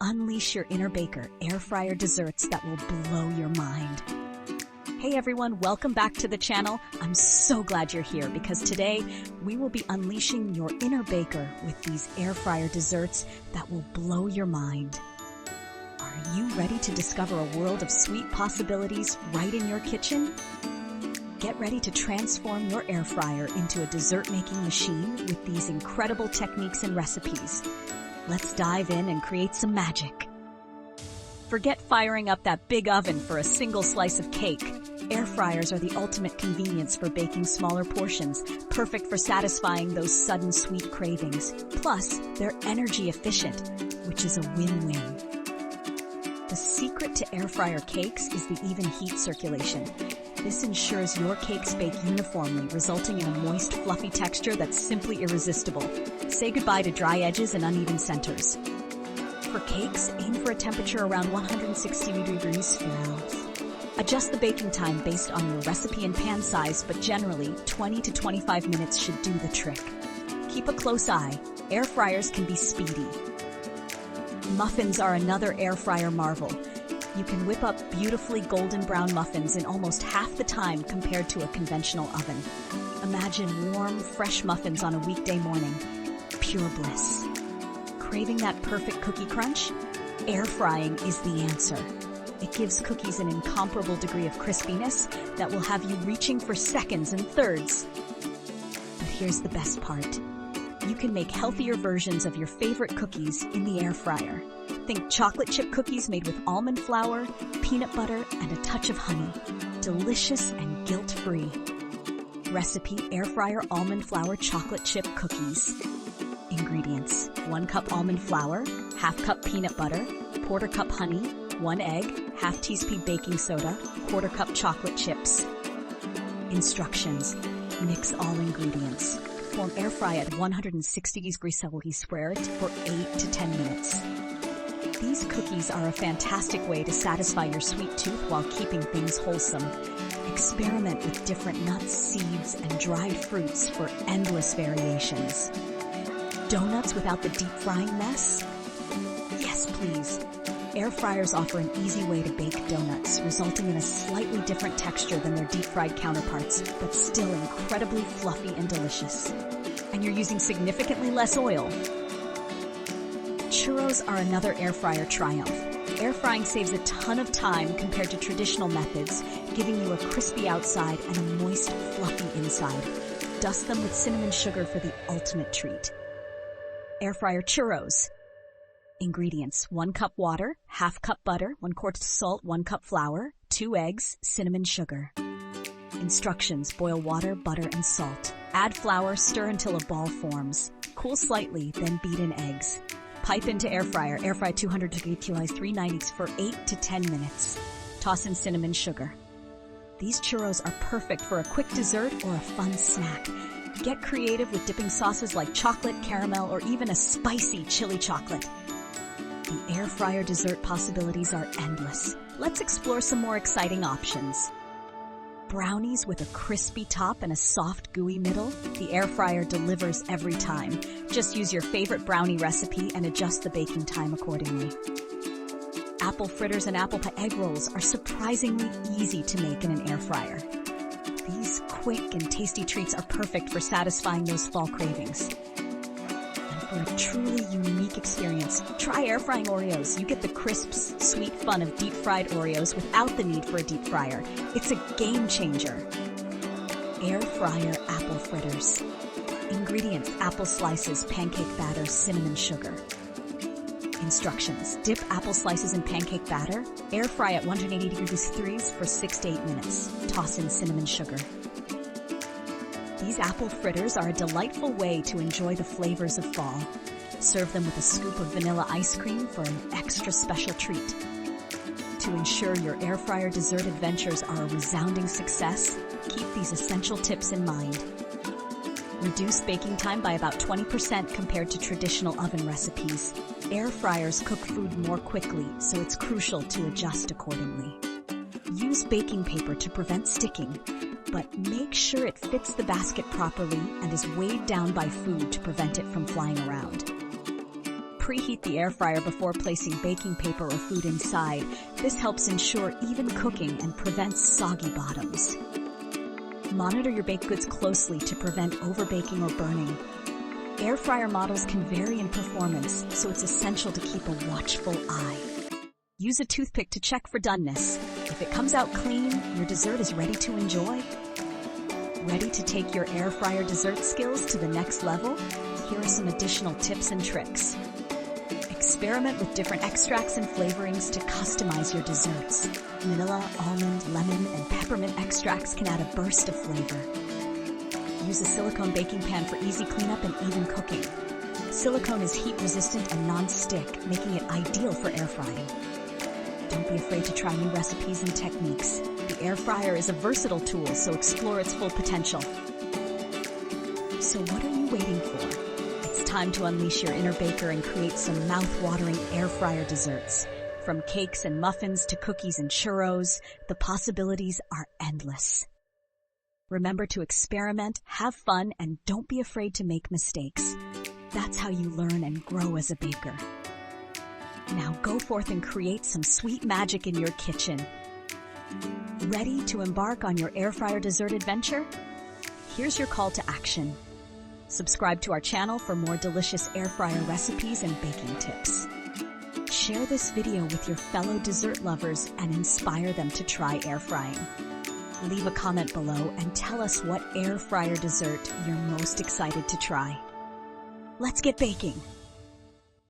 Unleash your inner baker, air fryer desserts that will blow your mind. Hey everyone, welcome back to the channel. I'm so glad you're here because today we will be unleashing your inner baker with these air fryer desserts that will blow your mind. Are you ready to discover a world of sweet possibilities right in your kitchen? Get ready to transform your air fryer into a dessert-making machine with these incredible techniques and recipes. Let's dive in and create some magic. Forget firing up that big oven for a single slice of cake. Air fryers are the ultimate convenience for baking smaller portions, perfect for satisfying those sudden sweet cravings. Plus, they're energy efficient, which is a win-win. The secret to air fryer cakes is the even heat circulation. This ensures your cakes bake uniformly, resulting in a moist, fluffy texture that's simply irresistible. Say goodbye to dry edges and uneven centers. For cakes, aim for a temperature around 160 degrees Fahrenheit. Adjust the baking time based on your recipe and pan size, but generally, 20 to 25 minutes should do the trick. Keep a close eye. Air fryers can be speedy. Muffins are another air fryer marvel. You can whip up beautifully golden brown muffins in almost half the time compared to a conventional oven. Imagine warm, fresh muffins on a weekday morning. Pure bliss. Craving that perfect cookie crunch? Air frying is the answer. It gives cookies an incomparable degree of crispiness that will have you reaching for seconds and thirds. But here's the best part. You can make healthier versions of your favorite cookies in the air fryer. Think chocolate chip cookies made with almond flour, peanut butter, and a touch of honey. Delicious and guilt-free. Recipe: air fryer almond flour chocolate chip cookies. Ingredients: 1 cup almond flour, ½ cup peanut butter, ¼ cup honey, 1 egg, ½ teaspoon baking soda, ¼ cup chocolate chips. Instructions: mix all ingredients. Form air fry at 160 degrees Celsius for 8 to 10 minutes. These cookies are a fantastic way to satisfy your sweet tooth while keeping things wholesome. Experiment with different nuts, seeds, and dried fruits for endless variations. Donuts without the deep frying mess? Yes, please. Air fryers offer an easy way to bake donuts, resulting in a slightly different texture than their deep-fried counterparts, but still incredibly fluffy and delicious. And you're using significantly less oil. Churros are another air fryer triumph. Air frying saves a ton of time compared to traditional methods, giving you a crispy outside and a moist, fluffy inside. Dust them with cinnamon sugar for the ultimate treat. Air fryer churros. Ingredients: 1 cup water, ½ cup butter, 1 quart salt, 1 cup flour, 2 eggs, cinnamon sugar. Instructions: boil water, butter, and salt. Add flour, stir until a ball forms. Cool slightly, then beat in eggs. Pipe into air fryer, air fry 200 degrees Celsius 390 for 8 to 10 minutes. Toss in cinnamon sugar. These churros are perfect for a quick dessert or a fun snack. Get creative with dipping sauces like chocolate, caramel, or even a spicy chili chocolate. The air fryer dessert possibilities are endless. Let's explore some more exciting options. Brownies with a crispy top and a soft, gooey middle? The air fryer delivers every time. Just use your favorite brownie recipe and adjust the baking time accordingly. Apple fritters and apple pie egg rolls are surprisingly easy to make in an air fryer. These quick and tasty treats are perfect for satisfying those fall cravings. And for a truly unique experience, try air frying Oreos. You get the crisp, sweet fun of deep-fried Oreos without the need for a deep fryer. It's a game changer. Air fryer apple fritters. Ingredients: apple slices, pancake batter, cinnamon sugar. Instructions: dip apple slices in pancake batter. Air fry at 180 degrees Celsius for 6 to 8 minutes. Toss in cinnamon sugar. These apple fritters are a delightful way to enjoy the flavors of fall. Serve them with a scoop of vanilla ice cream for an extra special treat. To ensure your air fryer dessert adventures are a resounding success, keep these essential tips in mind. Reduce baking time by about 20% compared to traditional oven recipes. Air fryers cook food more quickly, so it's crucial to adjust accordingly. Use baking paper to prevent sticking, but make sure it fits the basket properly and is weighed down by food to prevent it from flying around. Preheat the air fryer before placing baking paper or food inside. This helps ensure even cooking and prevents soggy bottoms. Monitor your baked goods closely to prevent overbaking or burning. Air fryer models can vary in performance, so it's essential to keep a watchful eye. Use a toothpick to check for doneness. If it comes out clean, your dessert is ready to enjoy. Ready to take your air fryer dessert skills to the next level? Here are some additional tips and tricks. Experiment with different extracts and flavorings to customize your desserts. Vanilla, almond, lemon, and peppermint extracts can add a burst of flavor. Use a silicone baking pan for easy cleanup and even cooking. Silicone is heat-resistant and non-stick, making it ideal for air frying. Don't be afraid to try new recipes and techniques. The air fryer is a versatile tool, so explore its full potential. So what are you waiting for? It's time to unleash your inner baker and create some mouth-watering air fryer desserts. From cakes and muffins to cookies and churros, the possibilities are endless. Remember to experiment, have fun, and don't be afraid to make mistakes. That's how you learn and grow as a baker. Now go forth and create some sweet magic in your kitchen. Ready to embark on your air fryer dessert adventure? Here's your call to action. Subscribe to our channel for more delicious air fryer recipes and baking tips. Share this video with your fellow dessert lovers and inspire them to try air frying. Leave a comment below and tell us what air fryer dessert you're most excited to try. Let's get baking!